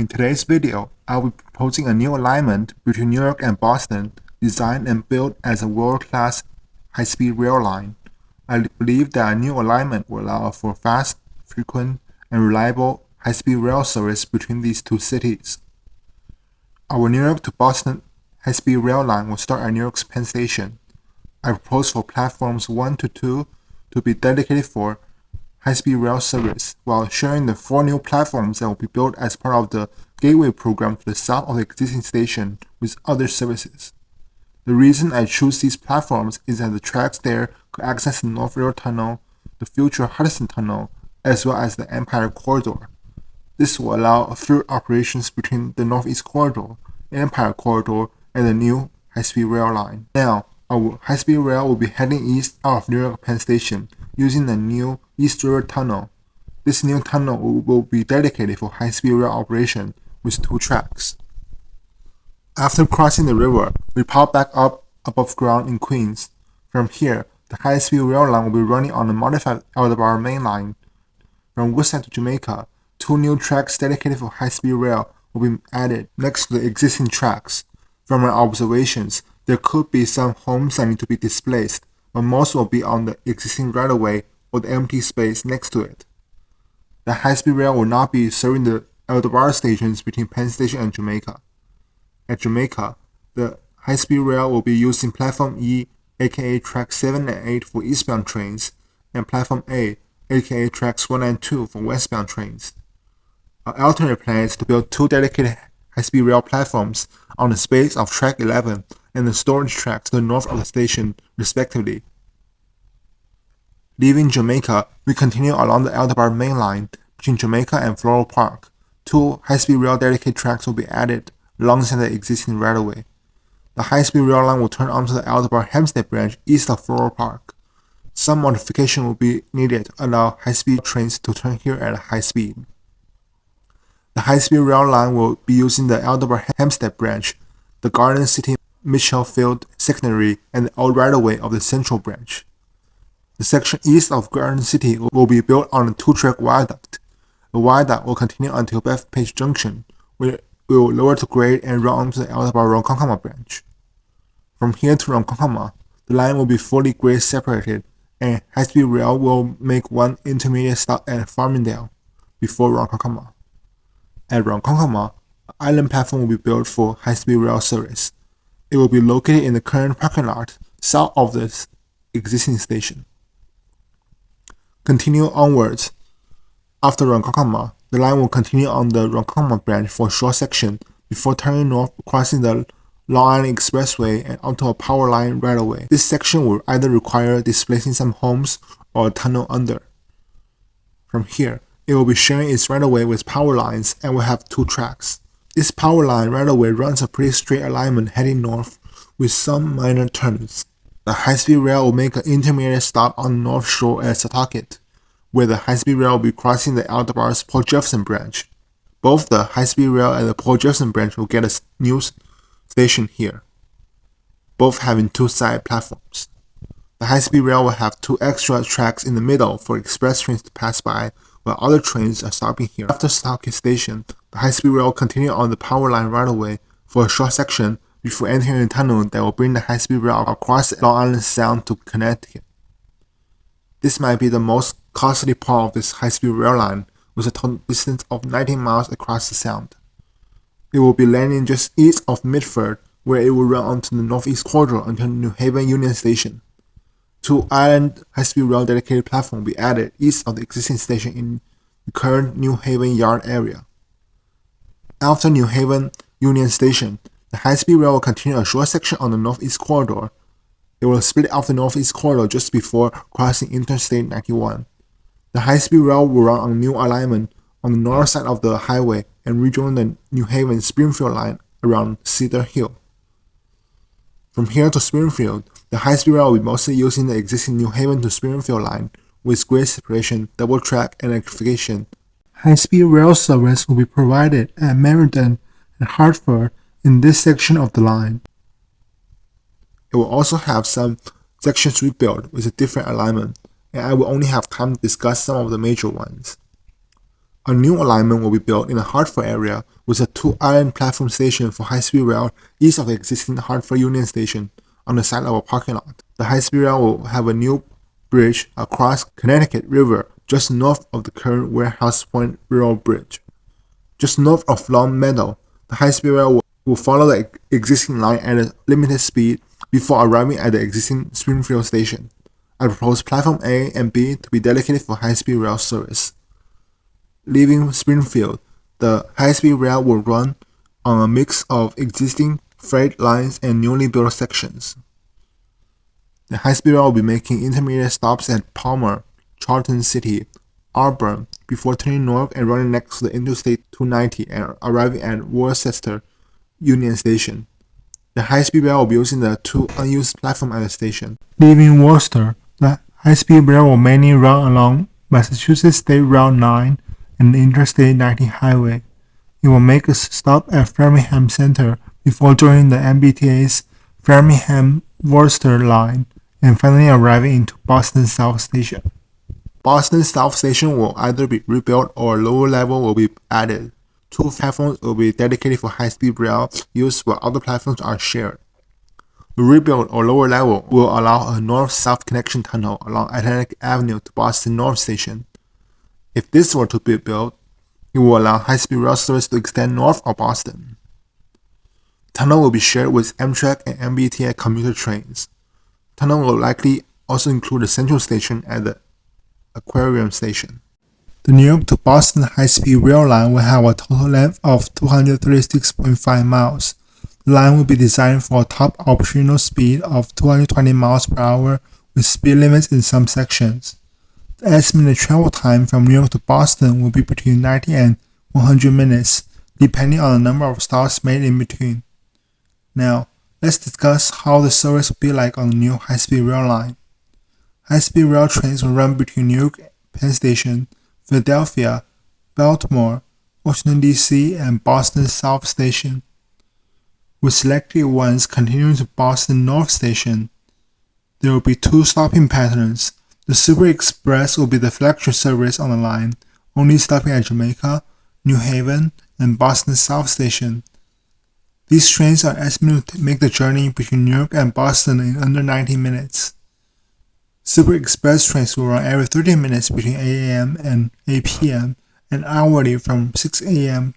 In today's video, I'll be proposing a new alignment between New York and Boston, designed and built as a world-class high-speed rail line. I believe that a new alignment will allow for fast, frequent, and reliable high-speed rail service between these two cities. Our New York to Boston high-speed rail line will start at New York's Penn Station. I propose for platforms 1 to 2 to be dedicated for high-speed rail service, while sharing the 4 new platforms that will be built as part of the Gateway program to the south of the existing station with other services. The reason I choose these platforms is that the tracks there could access the North Rail Tunnel, the future Hudson Tunnel, as well as the Empire Corridor. This will allow through operations between the Northeast Corridor, the Empire Corridor, and the new high-speed rail line. Now, our high-speed rail will be heading east out of New York Penn Station using the new East River Tunnel. This new tunnel will be dedicated for high-speed rail operation with 2 tracks. After crossing the river, we pop back up above ground in Queens. From here, the high-speed rail line will be running on the modified LIRR main line. From Woodside to Jamaica, 2 new tracks dedicated for high-speed rail will be added next to the existing tracks. From our observations, there could be some homes that need to be displaced, but most will be on the existing right-of-way or the empty space next to it. The high-speed rail will not be serving the LIRR stations between Penn Station and Jamaica. At Jamaica, the high-speed rail will be using Platform E, aka Track 7 and 8 for eastbound trains, and Platform A, aka Tracks 1 and 2 for westbound trains. Our alternate plan is to build 2 dedicated high-speed rail platforms on the space of Track 11 and the storage tracks to the north of the station, respectively. Leaving Jamaica, we continue along the LIRR main line between Jamaica and Floral Park. 2 high-speed rail dedicated tracks will be added alongside the existing right-of-way. The high-speed rail line will turn onto the LIRR Hempstead branch east of Floral Park. Some modification will be needed to allow high-speed trains to turn here at a high speed. The high-speed rail line will be using the LIRR Hempstead branch, the Garden City Mitchell Field secondary, and the old right-of-way of the central branch. The section east of Garden City will be built on a 2-track viaduct. The viaduct will continue until Bethpage Junction, where it will lower to grade and run onto the LIRR Ronkonkoma branch. From here to Ronkonkoma, the line will be fully grade separated, and high-speed rail will make 1 intermediate stop at Farmingdale before Ronkonkoma. At Ronkonkoma, an island platform will be built for high-speed rail service. It will be located in the current parking lot south of the existing station. Continue onwards. After Ronkonkoma, the line will continue on the Ronkonkoma branch for a short section before turning north, crossing the Long Island Expressway and onto a power line right-of-way. This section will either require displacing some homes or a tunnel under. From here, it will be sharing its right-of-way with power lines and will have 2 tracks. This power line right-of-way runs a pretty straight alignment heading north with some minor turns. The high-speed rail will make an intermediate stop on the north shore at Setauket, where the high-speed rail will be crossing the LIRR's Port Jefferson branch. Both the high-speed rail and the Port Jefferson branch will get a new station here, both having 2 side platforms. The high-speed rail will have 2 extra tracks in the middle for express trains to pass by, while other trains are stopping here. After Setauket Station, the high-speed rail will continue on the power line right-of-way for a short section before entering a tunnel that will bring the high-speed rail across Long Island Sound to Connecticut. This might be the most costly part of this high-speed rail line, with a total distance of 19 miles across the Sound. It will be landing just east of Midford, where it will run onto the Northeast Corridor until New Haven Union Station. 2 island high-speed rail dedicated platforms will be added east of the existing station in the current New Haven Yard area. After New Haven Union Station, the high-speed rail will continue a short section on the Northeast Corridor. It will split off the Northeast Corridor just before crossing Interstate 91. The high-speed rail will run on a new alignment on the north side of the highway and rejoin the New Haven Springfield line around Cedar Hill. From here to Springfield, the high-speed rail will be mostly using the existing New Haven to Springfield line with grade separation, double track, and electrification. High-speed rail service will be provided at Meriden and Hartford in this section of the line. It will also have some sections rebuilt with a different alignment, and I will only have time to discuss some of the major ones. A new alignment will be built in the Hartford area with a 2-island platform station for high-speed rail east of the existing Hartford Union Station on the side of a parking lot. The high-speed rail will have a new bridge across Connecticut River just north of the current Warehouse Point Railroad Bridge. Just north of Long Meadow, the high-speed rail will follow the existing line at a limited speed before arriving at the existing Springfield station. I propose Platform A and B to be dedicated for high-speed rail service. Leaving Springfield, the high-speed rail will run on a mix of existing freight lines and newly built sections. The high-speed rail will be making intermediate stops at Palmer, Charlton City, Auburn, before turning north and running next to the Interstate 290 and arriving at Worcester Union Station. The high-speed rail will be using the 2 unused platforms at the station. Leaving Worcester, the high-speed rail will mainly run along Massachusetts State Route 9 and the Interstate 90 highway. It will make a stop at Framingham Center before joining the MBTA's Framingham-Worcester line and finally arriving into Boston South Station. Boston South Station will either be rebuilt or a lower level will be added. 2 platforms will be dedicated for high-speed rail use while other platforms are shared. The rebuilt or lower level will allow a north-south connection tunnel along Atlantic Avenue to Boston North Station. If this were to be built, it will allow high-speed rail service to extend north of Boston. The tunnel will be shared with Amtrak and MBTA commuter trains. The tunnel will likely also include a central station at the Aquarium Station. The New York to Boston high-speed rail line will have a total length of 236.5 miles. The line will be designed for a top operational speed of 220 miles per hour with speed limits in some sections. The estimated travel time from New York to Boston will be between 90 and 100 minutes, depending on the number of stops made in between. Now, let's discuss how the service will be like on the new high-speed rail line. High-speed rail trains will run between New York Penn Station, Philadelphia, Baltimore, Washington, D.C., and Boston South Station, with selected ones continuing to Boston North Station. There will be 2 stopping patterns. The Super Express will be the flagship service on the line, only stopping at Jamaica, New Haven, and Boston South Station. These trains are estimated to make the journey between New York and Boston in under 90 minutes. Super Express trains will run every 30 minutes between 8 a.m. and 8 p.m. and hourly from 6 a.m.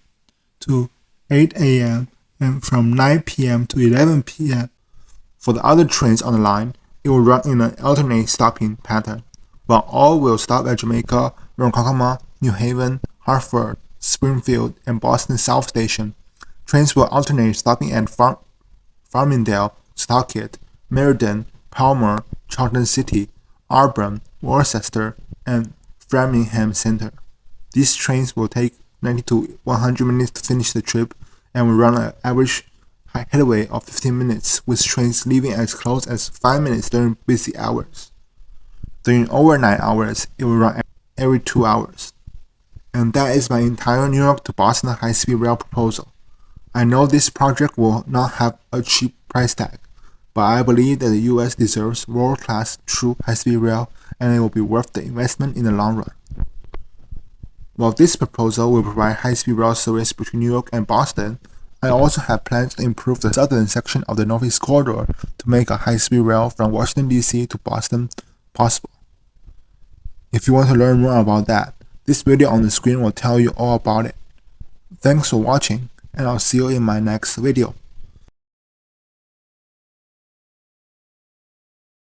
to 8 a.m. and from 9 p.m. to 11 p.m. For the other trains on the line, it will run in an alternate stopping pattern, while all will stop at Jamaica, Ronkonkoma, New Haven, Hartford, Springfield, and Boston South Station. Trains will alternate stopping at Farmingdale, Stockton, Meriden, Palmer, Charlton City, Auburn, Worcester, and Framingham Center. These trains will take 90 to 100 minutes to finish the trip and will run an average headway of 15 minutes, with trains leaving as close as 5 minutes during busy hours. During overnight hours, it will run every 2 hours. And that is my entire New York to Boston high-speed rail proposal. I know this project will not have a cheap price tag, but I believe that the US deserves world-class true high-speed rail, and it will be worth the investment in the long run. While this proposal will provide high-speed rail service between New York and Boston, I also have plans to improve the southern section of the Northeast Corridor to make a high-speed rail from Washington, D.C. to Boston possible. If you want to learn more about that, this video on the screen will tell you all about it. Thanks for watching, and I'll see you in my next video.